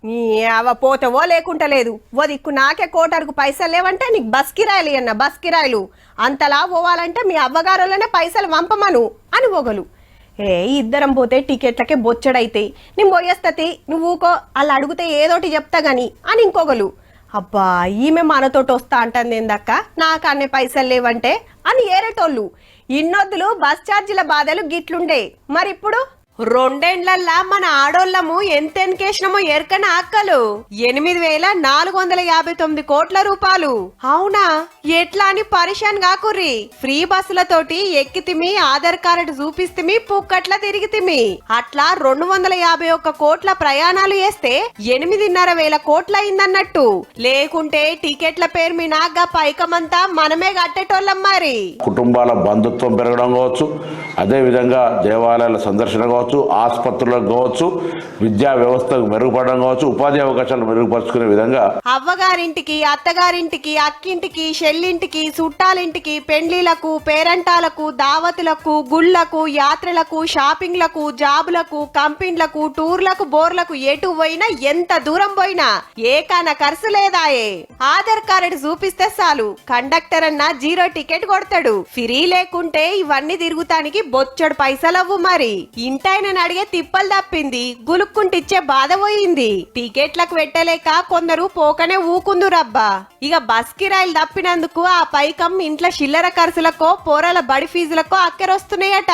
నీ అవ పోతవో లేకుంటా లేదు ఓ దిక్కు నాకే కోటరుకు పైసలు లేవంటే నీకు బస్ కిరాయిలు అన్న బస్ కిరాయిలు అంతలా పోవాలంటే మీ అవ్వగారులనే పైసలు వంపమను అని ఒగలు. ఇద్దరం పోతే టికెట్లకే బొచ్చడైతాయి, నేను పోయేస్తతి నువ్వు ఊకో వాళ్ళు అడిగితే ఏదోటి చెప్తా గాని అని ఇంకొకలు. అబ్బా ఈమె మనతోటి వస్తా అంటుంది ఏందక్క, నాకు అన్ని పైసలు లేవంటే అని ఏరేటోళ్ళు. ఇన్నొద్దులు బస్ ఛార్జీల బాధలు గిట్లుండే. మరిప్పుడు 2 ఏండ్లల్లా మన ఆడోళ్ళము ఎంత ఎన్కేసినమో ఎరకన అక్కలు 8,459 కోట్ల రూపాయలు. అవునా ఎట్లా అని పరిశాన్ కాకుర్రి. ఫ్రీ బస్సులతోటి ఎక్కితిమి, ఆధార్ కార్డు చూపిస్తిమి, పుక్కట్ల తిరిగితిమి. అట్లా 251 కోట్ల ప్రయాణాలు చేస్తే 8,500 కోట్ల అయిందన్నట్టు. లేకుంటే టికెట్ల పేరు మీ నాగా పైకమంతా మనమే కట్టేటోళ్ళం. మరి కుటుంబాల బంధుత్వం పెరగడం కావచ్చు, అదే విధంగా దేవాలయాల సందర్శన కావచ్చు, ఆసుపత్రులకు కావచ్చు, విద్యా వ్యవస్థకు మెరుగుపడడం కావచ్చు, ఉపాధి అవకాశాలు మెరుగుపరుచుకునే విధంగా అవ్వగారింటికి, అత్తగారింటికి, అక్కింటికి, షెల్లింటికి, చుట్టాలింటికి, పెండ్లీలకు, పేరంటాలకు, దావతులకు, గుళ్లకు, యాత్రలకు, షాపింగ్లకు, జాబులకు, కంపెనీలకు, టూర్లకు, బోర్లకు ఎటు పోయినా ఎంత దూరం పోయినా ఏకాన ఖర్చు లేదాయే. ఆధార్ కార్డు చూపిస్తే చాలు కండక్టర్ అన్న 0 టికెట్ కొడతాడు. ఫ్రీ లేకుంటే ఇవన్నీ తిరుగుతానికి బొచ్చడు పైసలవ్వు. మరి ఇంటాయనని అడిగే తిప్పలు తప్పింది, గులుక్కుంటిచ్చే బాధ పోయింది. టికెట్లకు పెట్టలేక కొందరు పోకనే ఊకుందురబ్బా. ఇక బస్ కిరాయిలు తప్పినందుకు ఆ పైకం ఇంట్లో చిల్లర ఖర్చులకో పోరాల బడి ఫీజులకో అక్కరొస్తున్నాయట.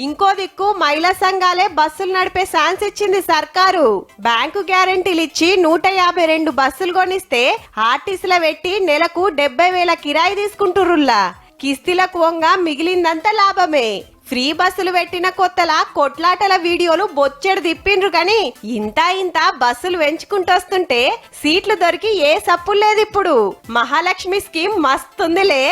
ఇంకో దిక్కు మహిళా సంఘాలే బస్సులు నడిపే ఛాన్స్ ఇచ్చింది సర్కారు. బ్యాంకు గ్యారెంటీలు ఇచ్చి 152 బస్సులు కొనిస్తే ఆర్టీసీల పెట్టి నెలకు 70,000 కిరాయి తీసుకుంటురుల్లా. కిస్తీలకు వంగా మిగిలిందంతా లాభమే. ఫ్రీ బస్సులు పెట్టిన కొత్తలా కొట్లాటల వీడియోలు బొచ్చెడు తిప్పిండ్రు గాని ఇంత బస్సులు వెంచుకుంటొస్తుంటే సీట్లు దొరికి ఏ సప్పులు లేదు. ఇప్పుడు మహాలక్ష్మి స్కీమ్ మస్తుందిలే.